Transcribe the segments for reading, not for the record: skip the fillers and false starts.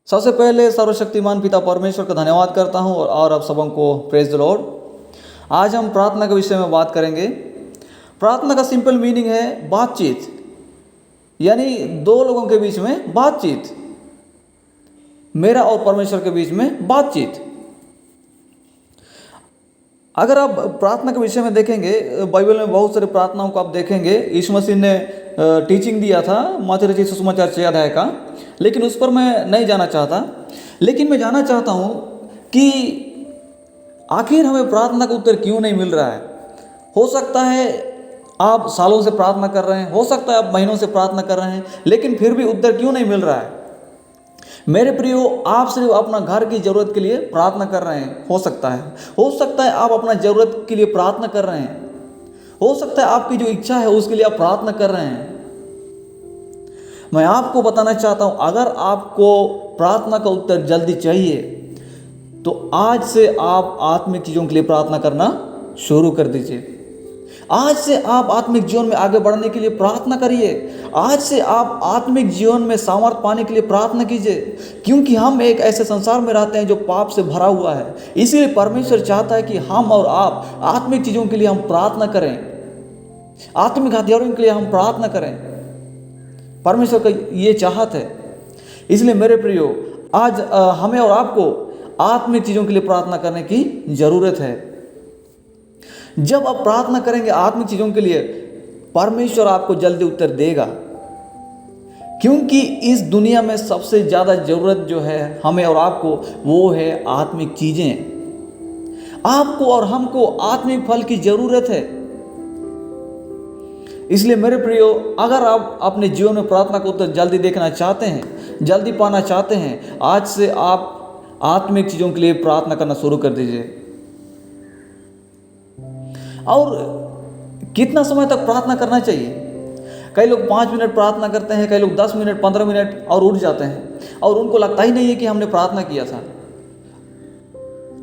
सबसे पहले सर्वशक्तिमान पिता परमेश्वर का धन्यवाद करता हूँ और आप सबों को प्रेज द लॉर्ड। आज हम प्रार्थना के विषय में बात करेंगे। प्रार्थना का सिंपल मीनिंग है बातचीत, यानी दो लोगों के बीच में बातचीत, मेरा और परमेश्वर के बीच में बातचीत। अगर आप प्रार्थना के विषय में देखेंगे, बाइबल में बहुत सारे प्रार्थनाओं को आप देखेंगे। यीशु मसीह ने टीचिंग दिया था मत्ती रचित सुसमाचार 6 अध्याय का, लेकिन उस पर मैं नहीं जाना चाहता। लेकिन मैं जानना चाहता हूँ कि आखिर हमें प्रार्थना का उत्तर क्यों नहीं मिल रहा है। हो सकता है आप सालों से प्रार्थना कर रहे हैं, हो सकता है आप महीनों से प्रार्थना कर रहे हैं, लेकिन फिर भी उत्तर क्यों नहीं मिल रहा है। मेरे प्रियो, आप सिर्फ अपना घर की ज़रूरत के लिए प्रार्थना कर रहे हैं। हो सकता है आप अपना ज़रूरत के लिए प्रार्थना कर रहे हैं। हो सकता है आपकी जो इच्छा है उसके लिए आप प्रार्थना कर रहे हैं। मैं आपको बताना चाहता हूं, अगर आपको प्रार्थना का उत्तर जल्दी चाहिए तो आज से आप आत्मिक चीज़ों के लिए प्रार्थना करना शुरू कर दीजिए। आज से आप आत्मिक जीवन में आगे बढ़ने के लिए प्रार्थना करिए। आज से आप आत्मिक जीवन में सामर्थ पाने के लिए प्रार्थना कीजिए, क्योंकि हम एक ऐसे संसार में रहते हैं जो पाप से भरा हुआ है। इसीलिए परमेश्वर चाहता है कि हम और आप आत्मिक चीज़ों के लिए हम प्रार्थना करें, आत्मिक हथियारों के लिए हम प्रार्थना करें। परमेश्वर का ये चाहत है। इसलिए मेरे प्रियो, आज हमें और आपको आत्मिक चीज़ों के लिए प्रार्थना करने की ज़रूरत है। जब आप प्रार्थना करेंगे आत्मिक चीज़ों के लिए, परमेश्वर आपको जल्दी उत्तर देगा, क्योंकि इस दुनिया में सबसे ज़्यादा ज़रूरत जो है हमें और आपको, वो है आत्मिक चीज़ें। आपको और हमको आत्मिक फल की ज़रूरत है। इसलिए मेरे प्रियो, अगर आप अपने जीवन में प्रार्थना का उत्तर जल्दी देखना चाहते हैं, जल्दी पाना चाहते हैं, आज से आप आत्मिक चीज़ों के लिए प्रार्थना करना शुरू कर दीजिए। और कितना समय तक प्रार्थना करना चाहिए? कई लोग 5 मिनट प्रार्थना करते हैं, कई लोग 10 मिनट, 15 मिनट और उठ जाते हैं, और उनको लगता ही नहीं है कि हमने प्रार्थना किया था,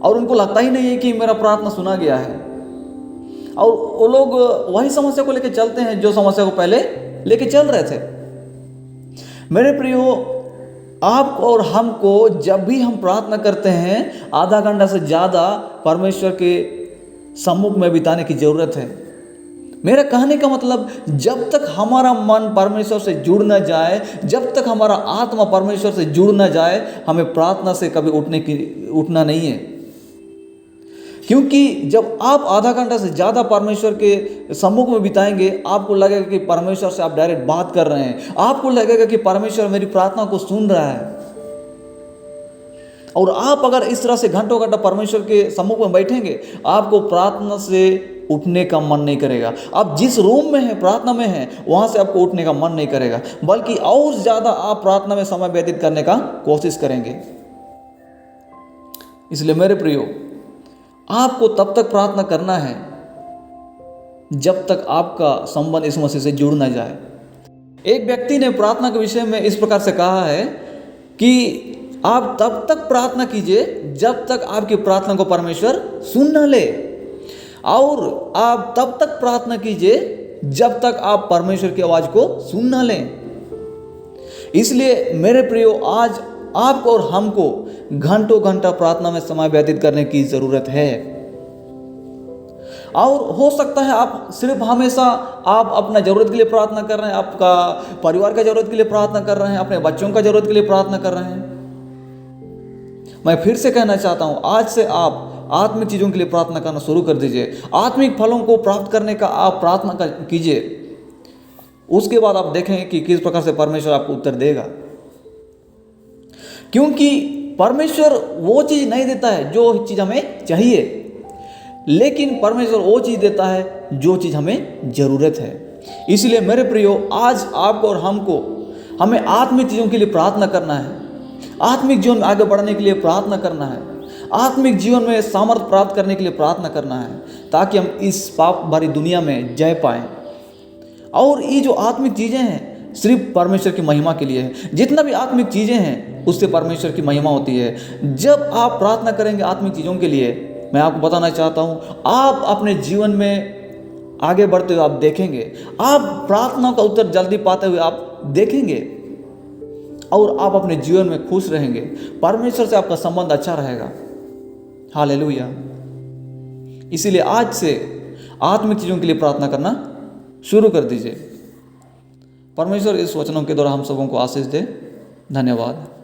और उनको लगता ही नहीं है कि मेरा प्रार्थना सुना गया है। और वो लोग वही समस्या को लेकर चलते हैं जो समस्या को पहले लेके चल रहे थे। मेरे प्रियो, आप और हमको जब भी हम प्रार्थना करते हैं, आधा घंटा से ज़्यादा परमेश्वर के सम्मुख में बिताने की ज़रूरत है। मेरा कहने का मतलब, जब तक हमारा मन परमेश्वर से जुड़ न जाए, जब तक हमारा आत्मा परमेश्वर से जुड़ न जाए, हमें प्रार्थना से कभी उठना नहीं है। क्योंकि जब आप आधा घंटा से ज़्यादा परमेश्वर के सम्मुख में बिताएंगे, आपको लगेगा कि परमेश्वर से आप डायरेक्ट बात कर रहे हैं, आपको लगेगा कि परमेश्वर मेरी प्रार्थना को सुन रहा है। और आप अगर इस तरह से घंटों घंटा परमेश्वर के सम्मुख में बैठेंगे, आपको प्रार्थना से उठने का मन नहीं करेगा। आप जिस रूम में हैं, प्रार्थना में हैं, वहाँ से आपको उठने का मन नहीं करेगा, बल्कि और ज़्यादा आप प्रार्थना में समय व्यतीत करने का कोशिश करेंगे। इसलिए मेरे प्रियो, आपको तब तक प्रार्थना करना है जब तक आपका संबंध इस मसीह से जुड़ न जाए। एक व्यक्ति ने प्रार्थना के विषय में इस प्रकार से कहा है कि आप तब तक प्रार्थना कीजिए जब तक आपकी प्रार्थना को परमेश्वर सुन न ले, और आप तब तक प्रार्थना कीजिए जब तक आप परमेश्वर की आवाज़ को सुन न लें। इसलिए मेरे प्रियो, आज आपको और हमको घंटों घंटा प्रार्थना में समय व्यतीत करने की ज़रूरत है। और हो सकता है आप सिर्फ हमेशा आप अपना ज़रूरत के लिए प्रार्थना कर रहे हैं, आपका परिवार का ज़रूरत के लिए प्रार्थना कर रहे हैं, अपने बच्चों का ज़रूरत के लिए प्रार्थना कर रहे हैं। मैं फिर से कहना चाहता हूँ, आज से आप आत्मिक चीज़ों के लिए प्रार्थना करना शुरू कर दीजिए। आत्मिक फलों को प्राप्त करने का आप प्रार्थना कीजिए। उसके बाद आप देखें कि किस प्रकार से परमेश्वर आपको उत्तर देगा। क्योंकि परमेश्वर वो चीज़ नहीं देता है जो चीज़ हमें चाहिए, लेकिन परमेश्वर वो चीज़ देता है जो चीज़ हमें ज़रूरत है। इसलिए मेरे प्रियो, आज आपको और हमें आत्मिक चीज़ों के लिए प्रार्थना करना है, आत्मिक जीवन में आगे बढ़ने के लिए प्रार्थना करना है, आत्मिक जीवन में सामर्थ्य प्राप्त करने के लिए प्रार्थना करना है, ताकि हम इस पाप भरी दुनिया में जय पाएं। और ये जो आत्मिक चीज़ें हैं सिर्फ परमेश्वर की महिमा के लिए है। जितना भी आत्मिक चीज़ें हैं उससे परमेश्वर की महिमा होती है। जब आप प्रार्थना करेंगे आत्मिक चीज़ों के लिए, मैं आपको बताना चाहता हूँ, आप अपने जीवन में आगे बढ़ते हुए आप देखेंगे, आप प्रार्थना का उत्तर जल्दी पाते हुए आप देखेंगे। और आप अपने जीवन में खुश रहेंगे, परमेश्वर से आपका संबंध अच्छा रहेगा। हालेलुया। इसीलिए आज से आत्मिक चीज़ों के लिए प्रार्थना करना शुरू कर दीजिए। परमेश्वर इस वचनों के द्वारा हम सबों को आशीष दे। धन्यवाद।